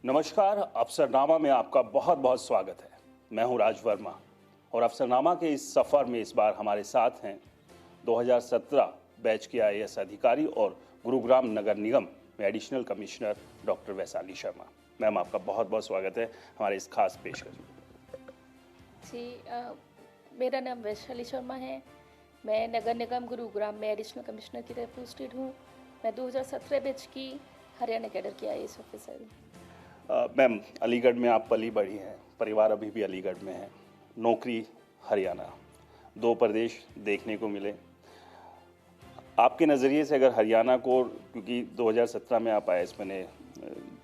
नमस्कार। अफसरनामा में आपका बहुत बहुत स्वागत है। मैं हूं राज वर्मा और अफसरनामा के इस सफ़र में इस बार हमारे साथ हैं 2017 बैच के आईएएस अधिकारी और गुरुग्राम नगर निगम में additional commissioner doctor Vaishali Sharma. Ma'am, आपका बहुत बहुत स्वागत है हमारे इस खास पेशकश में। जी, मेरा नाम वैशाली शर्मा है। मैं नगर निगम गुरुग्राम में एडिशनल कमिश्नर की तरफ पोस्टेड हूँ। मैं 2017 बैच की हरियाणा कैडर की आईएएस ऑफिसर हूँ। मैम, अलीगढ़ में आप पली बढ़ी हैं, परिवार अभी भी अलीगढ़ में है, नौकरी हरियाना, दो प्रदेश देखने को मिले। आपके नज़रिए से अगर हरियाणा को, क्योंकि 2017 में आप आए, मैंने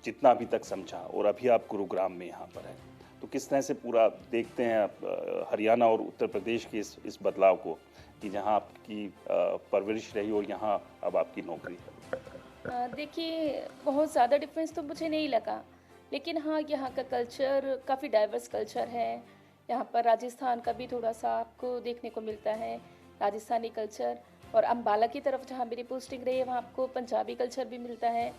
जितना अभी तक समझा, और अभी आप गुरुग्राम में यहाँ पर हैं, तो किस तरह से पूरा देखते हैं आप हरियाणा और उत्तर प्रदेश के इस बदलाव को कि जहाँ आपकी परवरिश रही और यहाँ अब आपकी नौकरी है? देखिए, बहुत ज़्यादा डिफरेंस तो मुझे नहीं लगा, लेकिन हाँ, यहाँ का कल्चर काफ़ी डाइवर्स कल्चर है। यहाँ पर राजस्थान का भी थोड़ा सा आपको देखने को मिलता है, राजस्थानी कल्चर। और अम्बाला की तरफ जहाँ मेरी पोस्टिंग रही है, वहाँ आपको पंजाबी कल्चर भी मिलता है,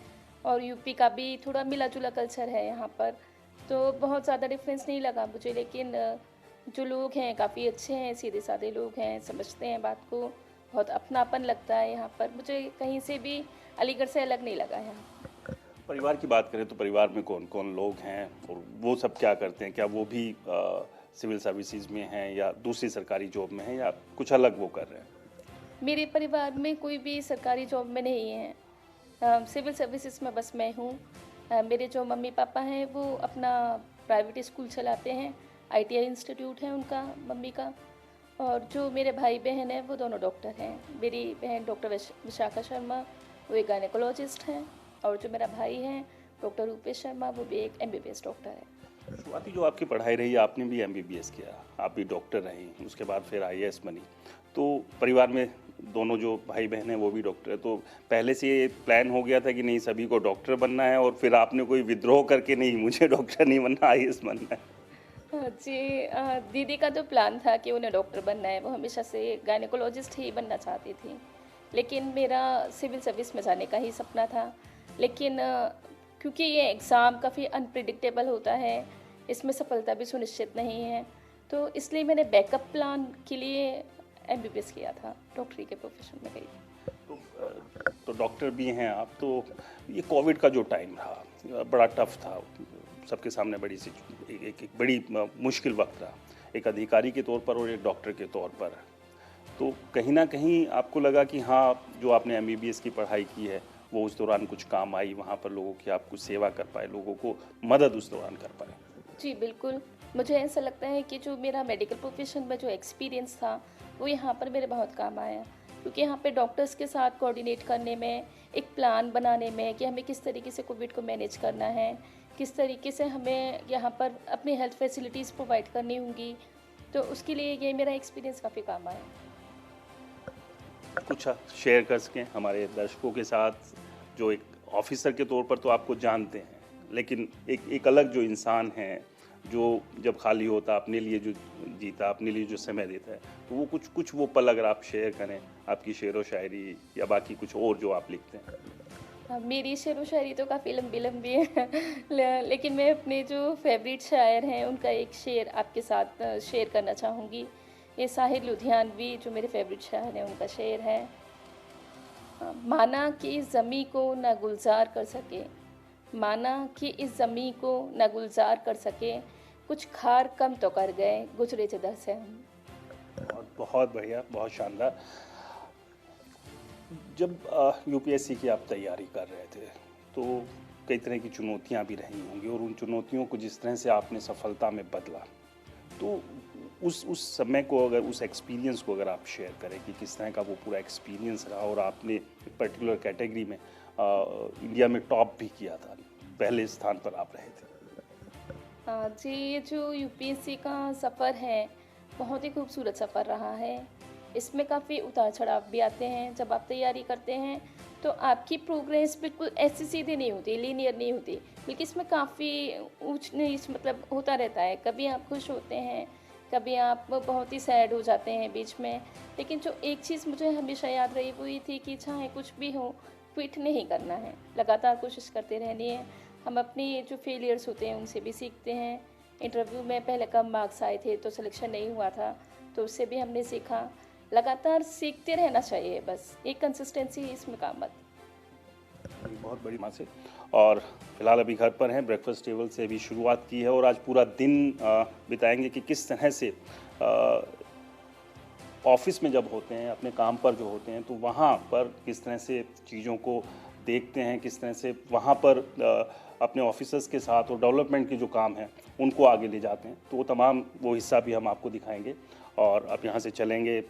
और यूपी का भी थोड़ा मिला जुला कल्चर है यहाँ पर। तो बहुत ज़्यादा डिफरेंस नहीं लगा मुझे, लेकिन जो लोग हैं काफ़ी अच्छे हैं, सीधे साधे लोग हैं, समझते हैं बात को, बहुत अपनापन लगता है यहाँ पर। मुझे कहीं से भी अलीगढ़ से अलग नहीं लगा यहाँ। परिवार की बात करें तो परिवार में कौन कौन लोग हैं और वो सब क्या करते हैं? क्या वो भी सिविल सर्विसेज में हैं या दूसरी सरकारी जॉब में हैं या कुछ अलग वो कर रहे हैं? मेरे परिवार में कोई भी सरकारी जॉब में नहीं है। सिविल सर्विसेज में बस मैं हूँ। मेरे जो मम्मी पापा हैं वो अपना प्राइवेट स्कूल चलाते हैं, आईटीआई इंस्टीट्यूट है उनका, मम्मी का। और जो मेरे भाई बहन हैं वो दोनों डॉक्टर हैं। मेरी बहन डॉक्टर विशाखा शर्मा, वो एक गायनेकोलॉजिस्ट हैं, और जो मेरा भाई है डॉक्टर रूपेश शर्मा, वो भी एक एमबीबीएस डॉक्टर है। शुरुआती जो आपकी पढ़ाई रही, आपने भी एमबीबीएस किया, आप भी डॉक्टर रहीं, उसके बाद फिर आईएएस बनी, तो परिवार में दोनों जो भाई बहन हैं वो भी डॉक्टर है, तो पहले से ये प्लान हो गया था कि नहीं सभी को डॉक्टर बनना है, और फिर आपने कोई विद्रोह करके नहीं मुझे डॉक्टर नहीं बनना, आईएएस बनना है? जी, दीदी का जो प्लान था कि उन्हें डॉक्टर बनना है, वो हमेशा से गायनेकोलॉजिस्ट ही बनना चाहती थी। लेकिन मेरा सिविल सर्विस में जाने का ही सपना था। लेकिन क्योंकि ये एग्ज़ाम काफ़ी अनप्रिडिक्टेबल होता है, इसमें सफलता भी सुनिश्चित नहीं है, तो इसलिए मैंने बैकअप प्लान के लिए एमबीबीएस किया था, डॉक्टरी के प्रोफेशन में गई। तो डॉक्टर भी हैं आप, तो ये कोविड का जो टाइम रहा बड़ा टफ था, सबके सामने बड़ी सी एक बड़ी मुश्किल वक्त रहा, एक अधिकारी के तौर पर और एक डॉक्टर के तौर पर। तो कहीं ना कहीं आपको लगा कि हाँ, जो आपने एमबीबीएस की पढ़ाई की है वो उस दौरान कुछ काम आई, वहाँ पर लोगों की आप कुछ सेवा कर पाए, लोगों को मदद उस दौरान कर पाए? जी, बिल्कुल। मुझे ऐसा लगता है कि जो मेरा मेडिकल प्रोफेशन में जो एक्सपीरियंस था, वो यहाँ पर मेरे बहुत काम आया। क्योंकि यहाँ पे डॉक्टर्स के साथ कोऑर्डिनेट करने में, एक प्लान बनाने में कि हमें किस तरीके से कोविड को मैनेज करना है, किस तरीके से हमें यहाँ पर अपनी हेल्थ फैसिलिटीज़ प्रोवाइड करनी होंगी, तो उसके लिए ये मेरा एक्सपीरियंस काफ़ी काम आया। कुछ शेयर कर सकें हमारे दर्शकों के साथ, जो एक ऑफिसर के तौर पर तो आपको जानते हैं, लेकिन एक अलग जो इंसान है, जो जब खाली होता अपने लिए जो जीता, अपने लिए जो समय देता है, तो वो कुछ वो पल अगर आप शेयर करें, आपकी शेर व शायरी या बाकी कुछ और जो आप लिखते हैं। मेरी शेर व शायरी तो काफ़ी लंबी लंबी है लेकिन मैं अपने जो फेवरेट शायर हैं उनका एक शेर आपके साथ शेयर करना चाहूँगी। ये साहिर लुधियानवी जो मेरे फेवरेट शायर हैं, उनका शेर है। माना कि इस ज़मी को न गुलजार कर सके, माना कि इस ज़मी को न गुलजार कर सके, कुछ खार कम तो कर गए गुजरे जिधर से हम। बहुत बहुत बढ़िया, बहुत शानदार। जब यूपीएससी की आप तैयारी कर रहे थे तो कई तरह की चुनौतियां भी रही होंगी, और उन चुनौतियों को जिस तरह से आपने सफलता में बदला, तो उस समय को, अगर उस एक्सपीरियंस को अगर आप शेयर करें कि किस तरह का वो पूरा एक्सपीरियंस रहा, और आपने एक पर्टिकुलर कैटेगरी में इंडिया में टॉप भी किया था, पहले स्थान पर आप रहे थे। जी, ये जो यूपीएससी का सफ़र है, बहुत ही खूबसूरत सफ़र रहा है। इसमें काफ़ी उतार चढ़ाव भी आते हैं। जब आप तैयारी करते हैं तो आपकी प्रोग्रेस बिल्कुल ऐसी सीधी नहीं होती, लीनियर नहीं होती, बल्कि इसमें काफ़ी ऊंच नीच मतलब होता रहता है। कभी आप खुश होते हैं, कभी आप बहुत ही सैड हो जाते हैं बीच में। लेकिन जो एक चीज़ मुझे हमेशा याद रही वो ये थी कि चाहे कुछ भी हो, क्विट नहीं करना है, लगातार कोशिश करते रहनी है। हम अपनी जो फेलियर्स होते हैं उनसे भी सीखते हैं। इंटरव्यू में पहले कम मार्क्स आए थे तो सिलेक्शन नहीं हुआ था, तो उससे भी हमने सीखा। लगातार सीखते रहना चाहिए, बस एक कंसिस्टेंसी इसमें काम आती है। बहुत बड़ी माँ से। और फिलहाल अभी घर पर हैं, ब्रेकफास्ट टेबल से अभी शुरुआत की है और आज पूरा दिन बिताएंगे कि किस तरह से ऑफिस में जब होते हैं, अपने काम पर जो होते हैं, तो वहाँ पर किस तरह से चीज़ों को देखते हैं, किस तरह से वहाँ पर अपने ऑफिसर्स के साथ और डेवलपमेंट के जो काम हैं उनको आगे ले जाते हैं। तो वो हिस्सा भी हम आपको दिखाएंगे और अब यहाँ से चलेंगे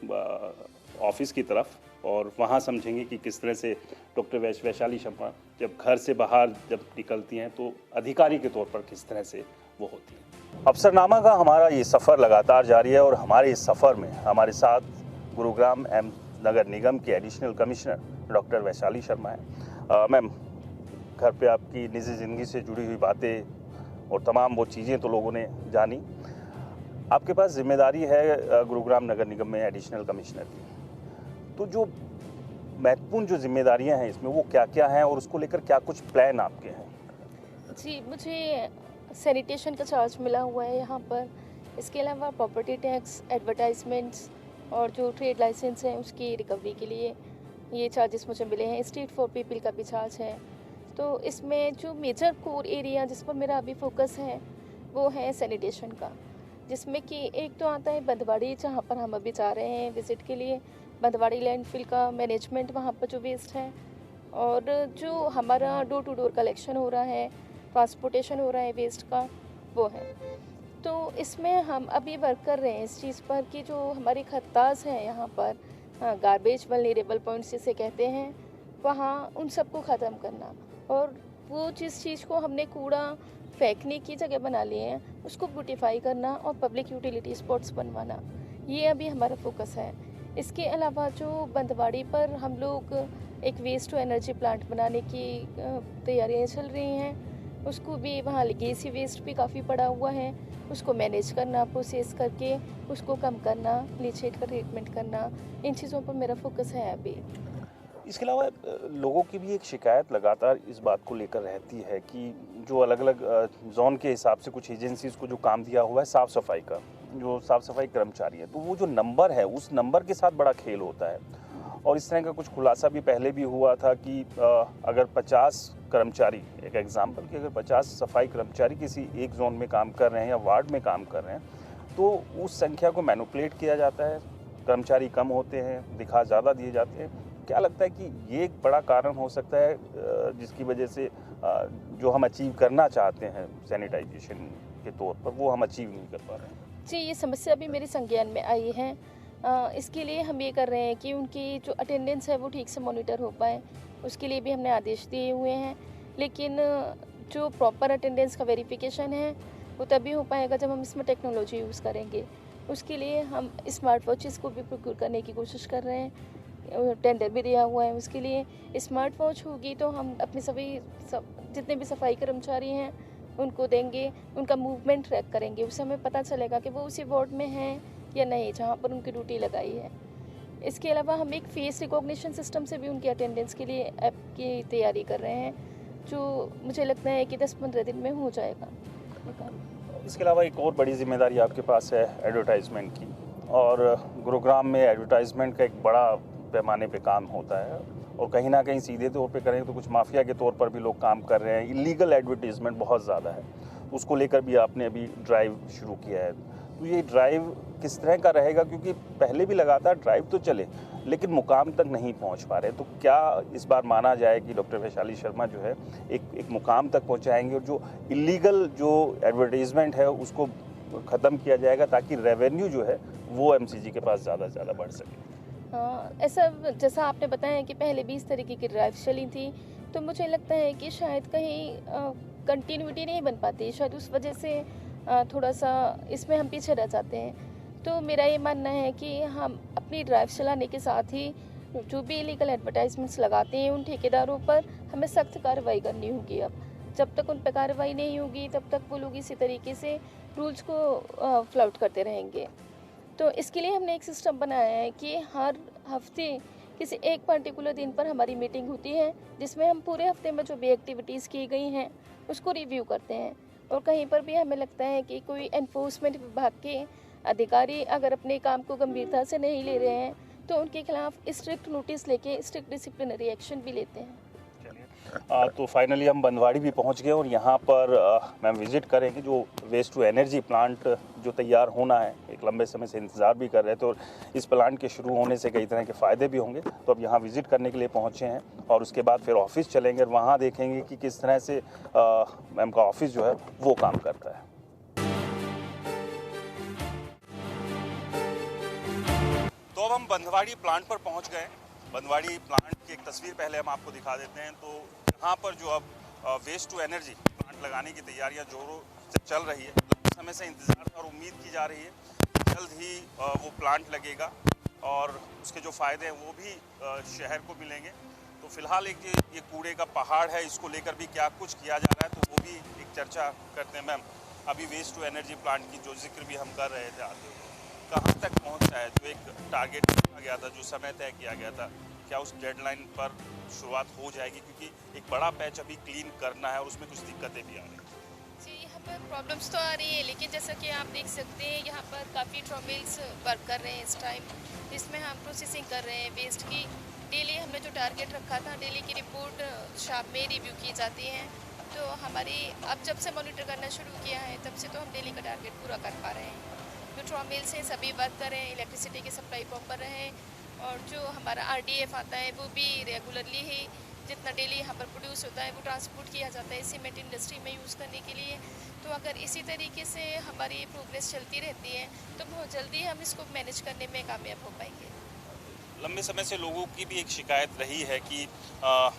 ऑफिस की तरफ और वहाँ समझेंगे कि किस तरह से डॉक्टर वैशाली शर्मा जब घर से बाहर जब निकलती हैं तो अधिकारी के तौर पर किस तरह से वो होती हैं। अफसरनामा का हमारा ये सफ़र लगातार जारी है और हमारे इस सफ़र में हमारे साथ गुरुग्राम नगर निगम के additional commissioner doctor Vaishali Sharma हैं। मैम, घर पे आपकी निजी ज़िंदगी से जुड़ी हुई बातें और तमाम वो चीज़ें तो लोगों ने जानी। आपके पास जिम्मेदारी है गुरुग्राम नगर निगम में एडिशनल कमिश्नर की, तो जो महत्वपूर्ण जो जिम्मेदारियां हैं इसमें वो क्या क्या हैं और उसको लेकर क्या कुछ प्लान आपके हैं? जी, मुझे सैनिटेशन का चार्ज मिला हुआ है यहाँ पर। इसके अलावा प्रॉपर्टी टैक्स, एडवर्टाइजमेंट्स और जो ट्रेड लाइसेंस है उसकी रिकवरी के लिए ये चार्जेस मुझे मिले हैं। स्ट्रीट फॉर पीपल का भी चार्ज है। तो इसमें जो मेजर कोर एरिया जिस पर मेरा अभी फोकस है वो है सैनिटेशन का, जिसमें कि एक तो आता है बंदवाड़ी, जहाँ पर हम अभी जा रहे हैं विज़िट के लिए। बंदवाड़ी लैंडफिल का मैनेजमेंट, वहाँ पर जो वेस्ट है, और जो हमारा डोर टू डोर कलेक्शन हो रहा है, ट्रांसपोर्टेशन हो रहा है वेस्ट का, वो है। तो इसमें हम अभी वर्क कर रहे हैं इस चीज़ पर कि जो हमारे खत्ताज हैं यहाँ पर, गार्बेज वल्नरेबल पॉइंट्स जिसे कहते हैं, वहाँ उन सबको ख़त्म करना, और वो जिस चीज़ को हमने कूड़ा फेंकने की जगह बना लिए हैं उसको ब्यूटिफाई करना और पब्लिक यूटिलिटी स्पॉट्स बनवाना, ये अभी हमारा फोकस है। इसके अलावा जो बंदवाड़ी पर हम लोग एक वेस्ट टू एनर्जी प्लांट बनाने की तैयारियां चल रही हैं, उसको भी, वहाँ लेगेसी वेस्ट भी काफ़ी पड़ा हुआ है, उसको मैनेज करना, प्रोसेस करके उसको कम करना, लीचेट का ट्रीटमेंट करना, इन चीज़ों पर मेरा फोकस है अभी। इसके अलावा लोगों की भी एक शिकायत लगातार इस बात को लेकर रहती है कि जो अलग अलग जोन के हिसाब से कुछ एजेंसीज को जो काम दिया हुआ है साफ़ सफाई का, जो साफ़ सफाई कर्मचारी है, तो वो जो नंबर है उस नंबर के साथ बड़ा खेल होता है। और इस तरह का कुछ खुलासा भी पहले भी हुआ था कि अगर 50 कर्मचारी, एक एग्जाम्पल कि अगर 50 सफाई कर्मचारी किसी एक जोन में काम कर रहे हैं या वार्ड में काम कर रहे हैं, तो उस संख्या को मैनिपुलेट किया जाता है, कर्मचारी कम होते हैं, दिखा ज़्यादा दिए जाते हैं। क्या लगता है कि ये एक बड़ा कारण हो सकता है जिसकी वजह से जो हम अचीव करना चाहते हैं सैनिटाइजेशन के तौर पर, वो हम अचीव नहीं कर पा रहे हैं? जी, ये समस्या भी मेरे संज्ञान में आई है। इसके लिए हम ये कर रहे हैं कि उनकी जो अटेंडेंस है वो ठीक से मॉनिटर हो पाए, उसके लिए भी हमने आदेश दिए हुए हैं। लेकिन जो प्रॉपर अटेंडेंस का वेरिफिकेशन है वो तभी हो पाएगा जब हम इसमें टेक्नोलॉजी यूज़ करेंगे। उसके लिए हम स्मार्ट वॉचेस को भी प्रोक्योर करने की कोशिश कर रहे हैं, टेंडर भी दिया हुआ है उसके लिए। स्मार्ट वॉच होगी तो हम अपने जितने भी सफाई कर्मचारी हैं उनको देंगे, उनका मूवमेंट ट्रैक करेंगे, उससे हमें पता चलेगा कि वो उसी वार्ड में हैं या नहीं जहाँ पर उनकी ड्यूटी लगाई है। इसके अलावा हम एक फेस रिकॉग्निशन सिस्टम से भी उनकी अटेंडेंस के लिए ऐप की तैयारी कर रहे हैं, जो मुझे लगता है कि 10-15 दिन में हो जाएगा। इसके अलावा एक और बड़ी जिम्मेदारी आपके पास है एडवर्टाइजमेंट की, और गुरुग्राम में एडवर्टाइजमेंट का एक बड़ा पैमाने पे काम होता है, और कहीं ना कहीं सीधे तौर पे करें तो कुछ माफिया के तौर पर भी लोग काम कर रहे हैं। इलीगल एडवर्टीजमेंट बहुत ज़्यादा है, उसको लेकर भी आपने अभी ड्राइव शुरू किया है। तो ये ड्राइव किस तरह का रहेगा, क्योंकि पहले भी लगातार ड्राइव तो चले लेकिन मुकाम तक नहीं पहुंच पा रहे, तो क्या इस बार माना जाए कि डॉक्टर वैशाली शर्मा जो है एक मुकाम तक पहुंचाएंगे और जो इलीगल जो एडवर्टीजमेंट है उसको ख़त्म किया जाएगा ताकि रेवेन्यू जो है वो एमसीजी के पास ज़्यादा से ज़्यादा बढ़ सके? हाँ, ऐसा जैसा आपने बताया कि पहले भी इस तरीके की ड्राइव चली थी, तो मुझे लगता है कि शायद कहीं कंटिन्यूटी नहीं बन पाती, शायद उस वजह से थोड़ा सा इसमें हम पीछे रह जाते हैं। तो मेरा ये मानना है कि हम अपनी ड्राइव चलाने के साथ ही जो भी इलीगल एडवर्टाइजमेंट्स लगाते हैं उन ठेकेदारों पर हमें सख्त कार्रवाई करनी होगी। अब जब तक उन पर कार्रवाई नहीं होगी तब तक वो लोग इसी तरीके से रूल्स को फ्लाउट करते रहेंगे। तो इसके लिए हमने एक सिस्टम बनाया है कि हर हफ्ते किसी एक पर्टिकुलर दिन पर हमारी मीटिंग होती है, जिसमें हम पूरे हफ्ते में जो भी एक्टिविटीज़ की गई हैं उसको रिव्यू करते हैं। और कहीं पर भी हमें लगता है कि कोई एनफोर्समेंट विभाग के अधिकारी अगर अपने काम को गंभीरता से नहीं ले रहे हैं तो उनके खिलाफ स्ट्रिक्ट नोटिस लेके स्ट्रिक्ट डिसिप्लिनरी एक्शन भी लेते हैं। तो फाइनली हम बंदवाड़ी भी पहुंच गए और यहाँ पर मैम विजिट करेंगे जो वेस्ट टू एनर्जी प्लांट जो तैयार होना है, एक लंबे समय से इंतज़ार भी कर रहे थे और इस प्लांट के शुरू होने से कई तरह के फ़ायदे भी होंगे। तो अब यहाँ विजिट करने के लिए पहुँचे हैं और उसके बाद फिर ऑफिस चलेंगे और वहाँ देखेंगे कि किस तरह से मैम का ऑफिस जो है वो काम करता है। तो अब हम बंदवाड़ी प्लांट पर पहुँच गए। बंदवाड़ी प्लांट की एक तस्वीर पहले हम आपको दिखा देते हैं। तो यहाँ पर जो अब वेस्ट टू एनर्जी प्लांट लगाने की तैयारियाँ जोरों से चल रही है। लंबे समय से इंतज़ार और उम्मीद की जा रही है जल्द ही वो प्लांट लगेगा और उसके जो फ़ायदे हैं वो भी शहर को मिलेंगे। तो फिलहाल एक ये कूड़े का पहाड़ है, इसको लेकर भी क्या कुछ किया जा रहा है तो वो भी एक चर्चा करते हैं। मैम, अभी वेस्ट टू एनर्जी प्लांट की जो जिक्र भी हम कर रहे थे आते हुए, कहाँ तक पहुँचा है? जो एक टारगेट रखा गया था, जो समय तय किया गया था, क्या उस डेडलाइन पर शुरुआत हो जाएगी? क्योंकि एक बड़ा पैच अभी क्लीन करना है और उसमें कुछ दिक्कतें भी आ रही हैं। जी, यहाँ पर प्रॉब्लम्स तो आ रही है, लेकिन जैसा कि आप देख सकते हैं यहाँ पर काफ़ी ट्रॉमिल्स वर्क कर रहे हैं इस टाइम, जिसमें हम प्रोसेसिंग कर रहे हैं वेस्ट की। डेली हमने जो टारगेट रखा था, डेली की रिपोर्ट शाम में रिव्यू की जाती है। तो हमारी अब जब से मॉनिटर करना शुरू किया है तब से तो हम डेली का टारगेट पूरा कर पा रहे हैं। जो ट्रॉमिल्स हैं सभी वर्क कर रहे हैं, इलेक्ट्रिसिटी की सप्लाई प्रॉपर रहे और जो हमारा RDF आता है वो भी रेगुलरली ही जितना डेली यहाँ पर प्रोड्यूस होता है वो ट्रांसपोर्ट किया जाता है सीमेंट इंडस्ट्री में यूज़ करने के लिए। तो अगर इसी तरीके से हमारी प्रोग्रेस चलती रहती है तो बहुत जल्दी हम इसको मैनेज करने में कामयाब हो पाएंगे। लंबे समय से लोगों की भी एक शिकायत रही है कि आ,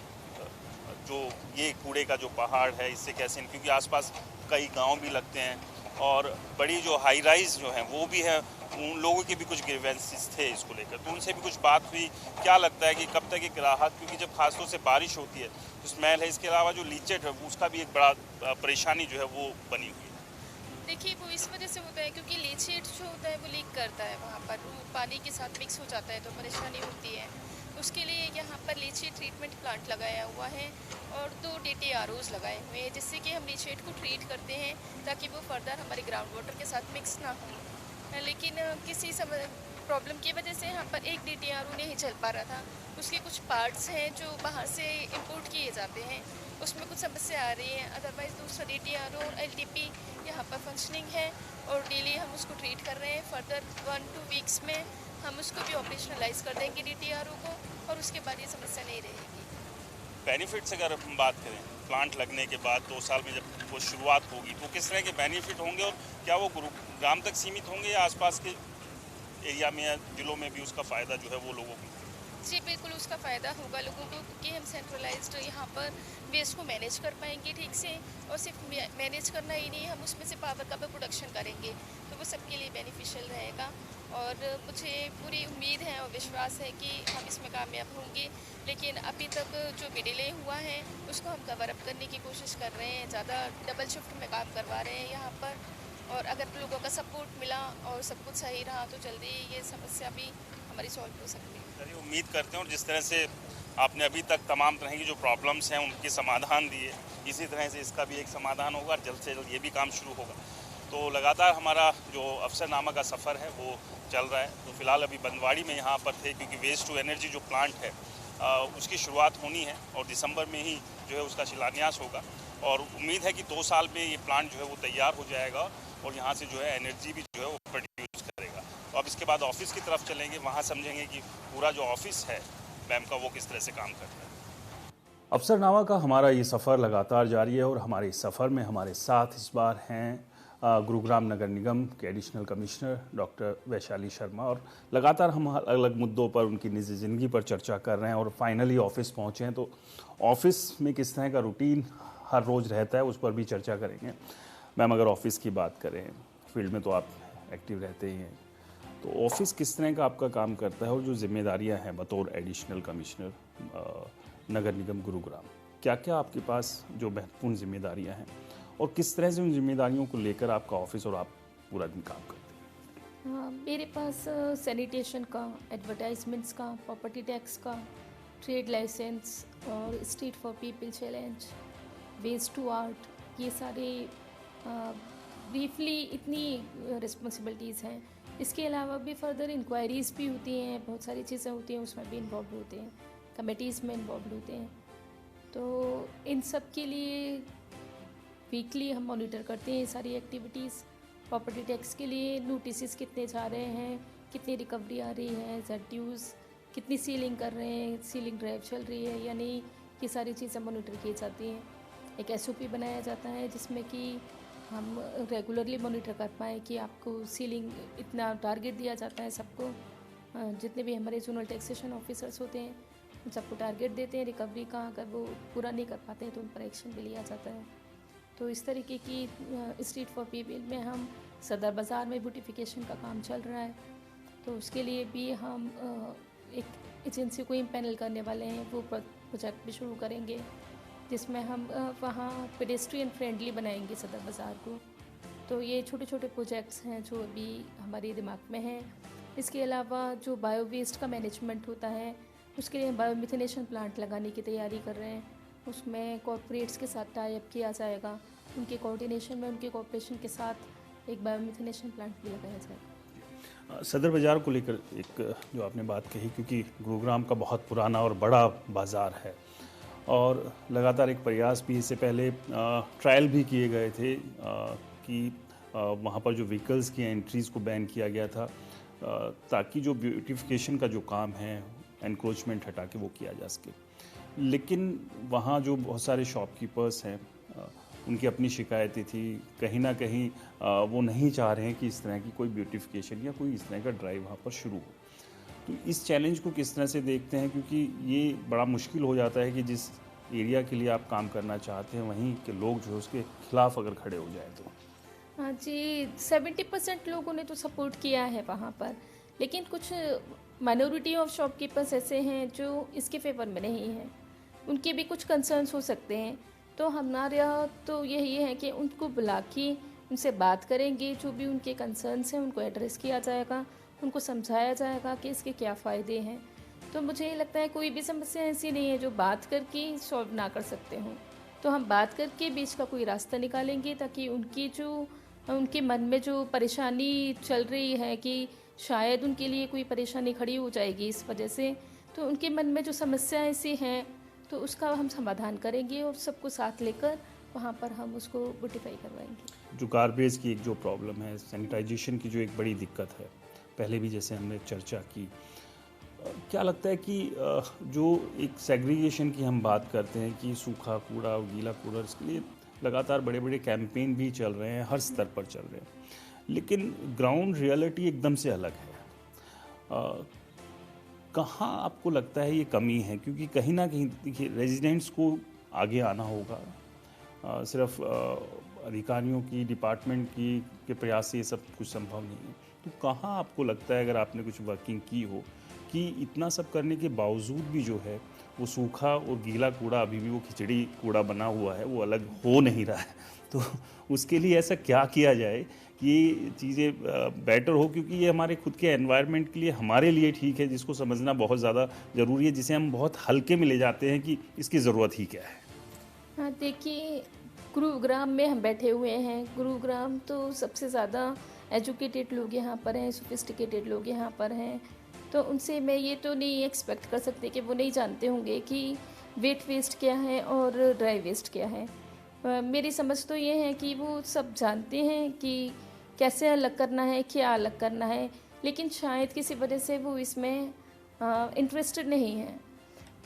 जो ये कूड़े का जो पहाड़ है इससे कैसे, क्योंकि आसपास कई गांव भी लगते हैं और बड़ी जो हाई राइज जो हैं वो भी है, उन लोगों के भी कुछ ग्रीवेंसेस थे इसको लेकर। तो उनसे भी कुछ बात हुई। क्या लगता है कि कब तक एक राहत, क्योंकि जब खासतौर से बारिश होती है तो स्मेल है, इसके अलावा जो लीचेड है उसका भी एक बड़ा परेशानी जो है वो बनी हुई है। देखिए वो इस वजह से होता है क्योंकि लीचेट जो होता है वो लीक करता है, वहाँ पर वो पानी के साथ मिक्स हो जाता है तो परेशानी होती है। उसके लिए यहाँ पर लीचेट ट्रीटमेंट प्लांट लगाया हुआ है और 2 DTROs लगाए हुए हैं जिससे कि हम लीचेट को ट्रीट करते हैं ताकि वो फर्दर हमारे ग्राउंड वाटर के साथ मिक्स ना हो। लेकिन किसी समय प्रॉब्लम की वजह से यहाँ पर एक DTRO नहीं चल पा रहा था। उसके कुछ पार्ट्स हैं जो बाहर से इंपोर्ट किए जाते हैं, उसमें कुछ समस्या आ रही है। अदरवाइज़ दूसरा DTRO और LTP यहाँ पर फंक्शनिंग है और डेली हम उसको ट्रीट कर रहे हैं। फर्दर 1-2 वीक्स में हम उसको भी ऑपरेशनलाइज कर देंगे DTRO को और उसके बाद ये समस्या नहीं रहेगी। बेनिफिट्स अगर हम बात करें प्लांट लगने के बाद 2 साल में जब वो शुरुआत होगी तो किस तरह के बेनिफिट होंगे और क्या वो गुरुग्राम तक सीमित होंगे या आसपास के एरिया में या जिलों में भी उसका फ़ायदा जो है वो लोगों को? जी बिल्कुल उसका फ़ायदा होगा लोगों को क्योंकि हम सेंट्रलाइज्ड यहाँ पर वेस्ट को मैनेज कर पाएंगे ठीक से, और सिर्फ मैनेज करना ही नहीं, हम उसमें से पावर का भी प्रोडक्शन करेंगे तो वो सबके लिए बेनिफिशियल रहेगा। और मुझे पूरी उम्मीद है और विश्वास है कि हम इसमें कामयाब होंगे। लेकिन अभी तक जो भी डिले हुआ है उसको हम कवर अप करने की कोशिश कर रहे हैं, ज़्यादा डबल शिफ्ट में काम करवा रहे हैं यहाँ पर। और अगर लोगों का सपोर्ट मिला और सब कुछ सही रहा तो जल्दी ये समस्या भी हमारी सॉल्व हो सकती है। चलिए उम्मीद करते हैं और जिस तरह से आपने अभी तक तमाम तरह की जो प्रॉब्लम्स हैं उनके समाधान दिए, इसी तरह से इसका भी एक समाधान होगा और जल्द से जल्द ये भी काम शुरू होगा। तो लगातार हमारा जो अफसरनामा का सफ़र है वो चल रहा है। तो फिलहाल अभी बंदवाड़ी में यहाँ पर थे क्योंकि वेस्ट टू एनर्जी जो प्लांट है उसकी शुरुआत होनी है और दिसंबर में ही जो है उसका शिलान्यास होगा और उम्मीद है कि 2 साल में ये प्लांट जो है वो तैयार हो जाएगा और यहाँ से जो है एनर्जी भी जो है वो प्रोड्यूस करेगा। तो अब इसके बाद ऑफिस की तरफ चलेंगे, वहाँ समझेंगे कि पूरा जो ऑफिस है मैम का वो किस तरह से काम करता है। अफसरनामा का हमारा ये सफ़र लगातार जारी है और हमारे इस सफ़र में हमारे साथ इस बार हैं गुरुग्राम नगर निगम के additional commissioner doctor Vaishali Sharma और लगातार हम अलग अलग मुद्दों पर उनकी निजी ज़िंदगी पर चर्चा कर रहे हैं और फाइनली ऑफिस पहुँचे हैं। तो ऑफिस में किस तरह का रूटीन हर रोज़ रहता है उस पर भी चर्चा करेंगे। मैम अगर ऑफिस की बात करें, फील्ड में तो आप एक्टिव रहते ही हैं, तो ऑफिस किस तरह का आपका काम करता है और जो जिम्मेदारियां हैं बतौर एडिशनल कमिश्नर नगर निगम गुरुग्राम, क्या क्या आपके पास जो महत्वपूर्ण जिम्मेदारियां हैं और किस तरह से उन जिम्मेदारियों को लेकर आपका ऑफिस और आप पूरा दिन काम करते हैं? हाँ, मेरे पास सैनिटेशन का, एडवर्टाइजमेंट्स का, प्रॉपर्टी टैक्स का, ट्रेड लाइसेंस और street for people challenge, waste to art, ये सारे ब्रीफली इतनी रिस्पॉन्सिबिलिटीज़ हैं। इसके अलावा भी फर्दर इंक्वायरीज़ भी होती हैं, बहुत सारी चीज़ें होती हैं, उसमें भी इन्वॉल्व होते हैं, कमेटीज़ में इन्वॉल्व होते हैं। तो इन सब के लिए वीकली हम मॉनिटर करते हैं ये सारी एक्टिविटीज़। प्रॉपर्टी टैक्स के लिए नोटिस कितने जा रहे हैं, कितनी रिकवरी आ रही है, ZDUs कितनी सीलिंग कर रहे हैं, सीलिंग ड्राइव चल रही है या नहीं, ये सारी चीज़ें मॉनिटर की जाती हैं। एक SOP बनाया जाता है जिसमें कि हम रेगुलरली मॉनिटर कर पाएँ कि आपको सीलिंग इतना टारगेट दिया जाता है सबको, जितने भी हमारे जोनल टैक्सेशन ऑफिसर्स होते हैं उन सबको टारगेट देते हैं रिकवरी का। अगर वो पूरा नहीं कर पाते हैं तो उन पर एक्शन भी लिया जाता है। तो इस तरीके की स्ट्रीट फॉर पीपल में हम सदर बाज़ार में ब्यूटिफिकेशन का काम चल रहा है, तो उसके लिए भी हम एक एजेंसी को इम्पैनल करने वाले हैं। वो प्रोजेक्ट भी शुरू करेंगे जिसमें हम वहाँ पेडेस्ट्रियन फ्रेंडली बनाएंगे सदर बाज़ार को। तो ये छोटे छोटे प्रोजेक्ट्स हैं जो अभी हमारे दिमाग में हैं। इसके अलावा जो बायो वेस्ट का मैनेजमेंट होता है उसके लिए हम बायोमिथेनेशन प्लांट लगाने की तैयारी कर रहे हैं। उसमें कॉर्पोरेट्स के साथ टाई अप किया जाएगा, उनके कोऑर्डिनेशन में, उनके कोऑपरेशन के साथ एक बायोमिथेनेशन प्लांट भी लगाया जाएगा। सदर बाज़ार को लेकर एक जो आपने बात कही, क्योंकि गुरुग्राम का बहुत पुराना और बड़ा बाज़ार है और लगातार एक प्रयास भी इससे पहले ट्रायल भी किए गए थे कि वहाँ पर जो व्हीकल्स की एंट्रीज़ को बैन किया गया था ताकि जो ब्यूटिफिकेशन का जो काम है एनक्रोचमेंट हटा के वो किया जा सके। लेकिन वहाँ जो बहुत सारे शॉपकीपर्स हैं उनकी अपनी शिकायतें थी, कहीं ना कहीं वो नहीं चाह रहे हैं कि इस तरह की कोई ब्यूटिफिकेशन या कोई इस तरह का ड्राइव वहाँ पर शुरू हो। तो इस चैलेंज को किस तरह से देखते हैं, क्योंकि ये बड़ा मुश्किल हो जाता है कि जिस एरिया के लिए आप काम करना चाहते हैं वहीं के लोग जो है उसके खिलाफ अगर खड़े हो जाए तो। हाँ जी, 70% लोगों ने तो सपोर्ट किया है वहाँ पर, लेकिन कुछ माइनॉरिटी ऑफ शॉपकीपर्स ऐसे हैं जो इसके फेवर में नहीं हैं, उनके भी कुछ कंसर्न्स हो सकते हैं। तो हमारा तो यही है कि उनको बुला के उनसे बात करेंगे, जो भी उनके कंसर्न्स हैं उनको एड्रेस किया जाएगा, उनको समझाया जाएगा कि इसके क्या फ़ायदे हैं। तो मुझे ये लगता है कोई भी समस्या ऐसी नहीं है जो बात करके सॉल्व ना कर सकते हों। तो हम बात करके बीच का कोई रास्ता निकालेंगे ताकि उनके मन में जो परेशानी चल रही है कि शायद उनके लिए कोई परेशानी खड़ी हो जाएगी इस वजह से, तो उनके मन में जो समस्या ऐसी हैं तो उसका हम समाधान करेंगे और सबको साथ लेकर वहाँ पर हम उसको ब्यूटिफाई करवाएंगे। जो गार्बेज की एक जो प्रॉब्लम है, सैनिटाइजेशन की जो एक बड़ी दिक्कत है, पहले भी जैसे हमने चर्चा की, क्या लगता है कि जो एक सेग्रीगेशन की हम बात करते हैं कि सूखा कूड़ा और गीला कूड़ा, इसके लिए लगातार बड़े बड़े कैंपेन भी चल रहे हैं, हर स्तर पर चल रहे हैं, लेकिन ग्राउंड रियलिटी एकदम से अलग है। कहाँ आपको लगता है ये कमी है? क्योंकि कहीं ना कहीं देखिए रेजिडेंट्स को आगे आना होगा, सिर्फ अधिकारियों की, डिपार्टमेंट की के प्रयास से ये सब कुछ संभव नहीं है। तो कहाँ आपको लगता है, अगर आपने कुछ वर्किंग की हो, कि इतना सब करने के बावजूद भी जो है वो सूखा और गीला कूड़ा अभी भी वो खिचड़ी कूड़ा बना हुआ है, वो अलग हो नहीं रहा है? तो उसके लिए ऐसा क्या किया जाए कि ये चीज़ें बेटर हो, क्योंकि ये हमारे खुद के एनवायरनमेंट के लिए, हमारे लिए ठीक है, जिसको समझना बहुत ज़्यादा ज़रूरी है, जिसे हम बहुत हल्के में ले जाते हैं कि इसकी ज़रूरत ही क्या है। हाँ देखिए, गुरुग्राम में हम बैठे हुए हैं। गुरुग्राम तो सबसे ज़्यादा एजुकेटेड लोग यहाँ पर हैं, सोफिस्टिकेटेड लोग यहाँ पर हैं, तो उनसे मैं ये तो नहीं एक्सपेक्ट कर सकते कि वो नहीं जानते होंगे कि वेट वेस्ट क्या है और ड्राई वेस्ट क्या है। मेरी समझ तो ये है कि वो सब जानते हैं कि कैसे अलग करना है, क्या अलग करना है, लेकिन शायद किसी वजह से वो इसमें इंटरेस्टेड नहीं है।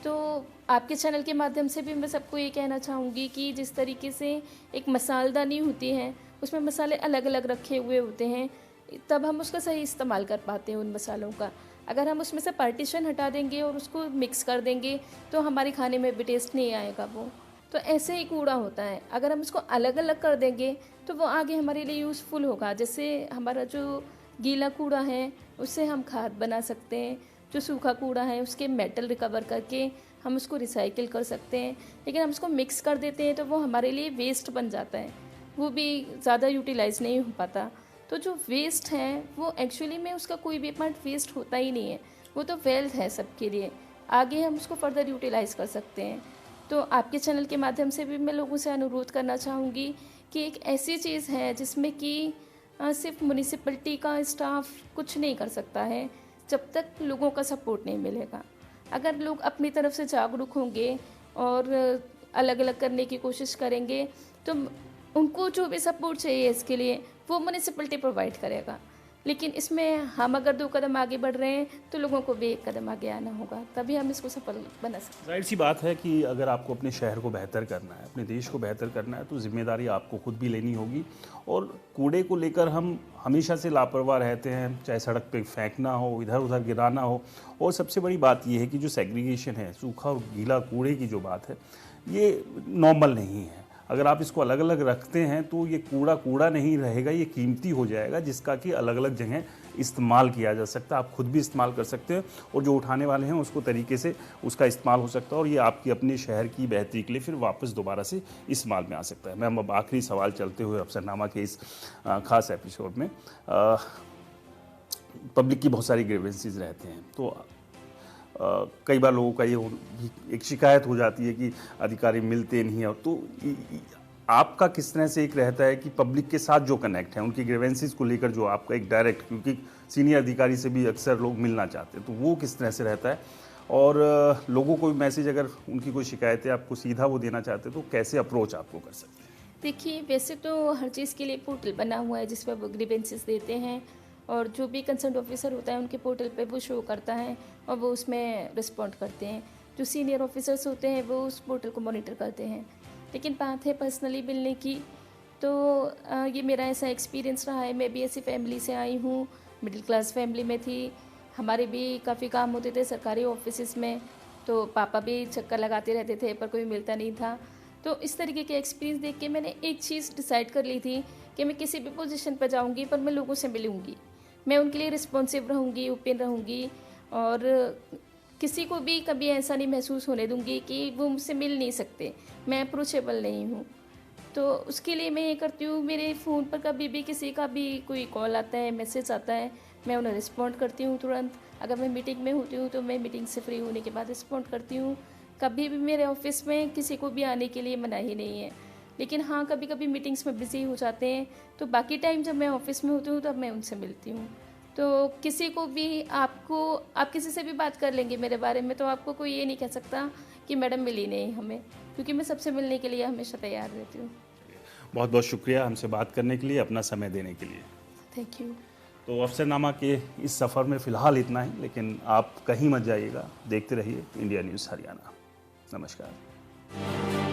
तो आपके चैनल के माध्यम से भी मैं सबको ये कहना चाहूँगी कि जिस तरीके से एक मसालदानी होती है, उसमें मसाले अलग अलग रखे हुए होते हैं, तब हम उसका सही इस्तेमाल कर पाते हैं उन मसालों का। अगर हम उसमें से पार्टीशन हटा देंगे और उसको मिक्स कर देंगे तो हमारे खाने में भी टेस्ट नहीं आएगा वो। तो ऐसे ही कूड़ा होता है, अगर हम उसको अलग अलग कर देंगे तो वो आगे हमारे लिए यूज़फुल होगा। जैसे हमारा जो गीला कूड़ा है उससे हम खाद बना सकते हैं, जो सूखा कूड़ा है उसके मेटल रिकवर करके हम उसको रिसाइकिल कर सकते हैं, लेकिन हम उसको मिक्स कर देते हैं तो वो हमारे लिए वेस्ट बन जाता है, वो भी ज़्यादा यूटिलाइज़ नहीं हो पाता। तो जो वेस्ट है वो एक्चुअली में उसका कोई भी पार्ट वेस्ट होता ही नहीं है, वो तो वेल्थ है सबके लिए, आगे हम उसको फर्दर यूटिलाइज़ कर सकते हैं। तो आपके चैनल के माध्यम से भी मैं लोगों से अनुरोध करना चाहूँगी कि एक ऐसी चीज़ है जिसमें कि सिर्फ म्यूनिसिपैलिटी का स्टाफ कुछ नहीं कर सकता है जब तक लोगों का सपोर्ट नहीं मिलेगा। अगर लोग अपनी तरफ से जागरूक होंगे और अलग अलग करने की कोशिश करेंगे तो उनको जो भी सपोर्ट चाहिए इसके लिए वो म्यूनिसिपैलिटी प्रोवाइड करेगा। लेकिन इसमें हम अगर 2 कदम आगे बढ़ रहे हैं तो लोगों को भी 1 कदम आगे आना होगा, तभी हम इसको सफल बना सकते हैं। जाहिर सी बात है कि अगर आपको अपने शहर को बेहतर करना है, अपने देश को बेहतर करना है, तो जिम्मेदारी आपको खुद भी लेनी होगी। और कूड़े को लेकर हम हमेशा से लापरवाह रहते हैं, चाहे सड़क पे फेंकना हो, इधर उधर गिराना हो। और सबसे बड़ी बात यह है कि जो सेग्रीगेशन है, सूखा और गीला कूड़े की जो बात है, ये नॉर्मल नहीं है। अगर आप इसको अलग अलग रखते हैं तो ये कूड़ा कूड़ा नहीं रहेगा, ये कीमती हो जाएगा, जिसका कि अलग अलग जगह इस्तेमाल किया जा सकता है। आप खुद भी इस्तेमाल कर सकते हैं और जो उठाने वाले हैं उसको तरीके से उसका इस्तेमाल हो सकता है और ये आपकी अपने शहर की बेहतरी के लिए फिर वापस दोबारा से इस्तेमाल में आ सकता है। मैम, अब आखिरी सवाल चलते हुए अफसरनामा के इस खास एपिसोड में, पब्लिक की बहुत सारी ग्रीवेंसेस रहते हैं, तो कई बार लोगों का ये भी एक शिकायत हो जाती है कि अधिकारी मिलते नहीं हैं। तो आपका किस तरह से एक रहता है कि पब्लिक के साथ जो कनेक्ट है, उनकी ग्रीवेंसेस को लेकर जो आपका एक डायरेक्ट, क्योंकि सीनियर अधिकारी से भी अक्सर लोग मिलना चाहते हैं, तो वो किस तरह से रहता है? और लोगों को भी मैसेज, अगर उनकी कोई शिकायत है आपको सीधा वो देना चाहते हैं, तो कैसे अप्रोच आपको कर सकते हैं? देखिए, वैसे तो हर चीज़ के लिए पोर्टल बना हुआ है जिसमें वो ग्रीवेंसेस देते हैं और जो भी कंसर्न ऑफिसर होता है उनके पोर्टल पे वो शो करता है और वो उसमें रिस्पॉन्ड करते हैं। जो सीनियर ऑफिसर्स होते हैं वो उस पोर्टल को मॉनिटर करते हैं। लेकिन बात है पर्सनली मिलने की, तो ये मेरा ऐसा एक्सपीरियंस रहा है। मैं भी ऐसी फैमिली से आई हूँ, मिडिल क्लास फैमिली में थी। हमारे भी काफ़ी काम होते थे सरकारी ऑफिस में, तो पापा भी चक्कर लगाते रहते थे पर कोई मिलता नहीं था। तो इस तरीके के एक्सपीरियंस देख के मैंने एक चीज़ डिसाइड कर ली थी कि मैं किसी भी पोजीशन पर जाऊंगी पर मैं लोगों से मिलूंगी, मैं उनके लिए रिस्पॉन्सिव रहूंगी, ओपन रहूंगी और किसी को भी कभी ऐसा नहीं महसूस होने दूंगी कि वो मुझसे मिल नहीं सकते, मैं अप्रोचेबल नहीं हूँ। तो उसके लिए मैं ये करती हूँ, मेरे फ़ोन पर कभी भी किसी का भी कोई कॉल आता है, मैसेज आता है, मैं उन्हें रिस्पॉन्ड करती हूँ तुरंत। अगर मैं मीटिंग में होती हूँ तो मैं मीटिंग से फ्री होने के बाद रिस्पॉन्ड करती हूँ। कभी भी मेरे ऑफिस में किसी को भी आने के लिए मना ही नहीं है। लेकिन हाँ, कभी कभी मीटिंग्स में बिज़ी हो जाते हैं तो बाकी टाइम जब मैं ऑफिस में होती हूँ तब मैं उनसे मिलती हूँ। तो किसी को भी आप किसी से भी बात कर लेंगे मेरे बारे में तो आपको कोई ये नहीं कह सकता कि मैडम मिली नहीं हमें, क्योंकि मैं सबसे मिलने के लिए हमेशा तैयार रहती हूँ। बहुत बहुत शुक्रिया हमसे बात करने के लिए, अपना समय देने के लिए। Thank you. तो अफसरनामा के इस सफ़र में फ़िलहाल इतना ही, लेकिन आप कहीं मत जाइएगा, देखते रहिए इंडिया न्यूज़ हरियाणा। नमस्कार।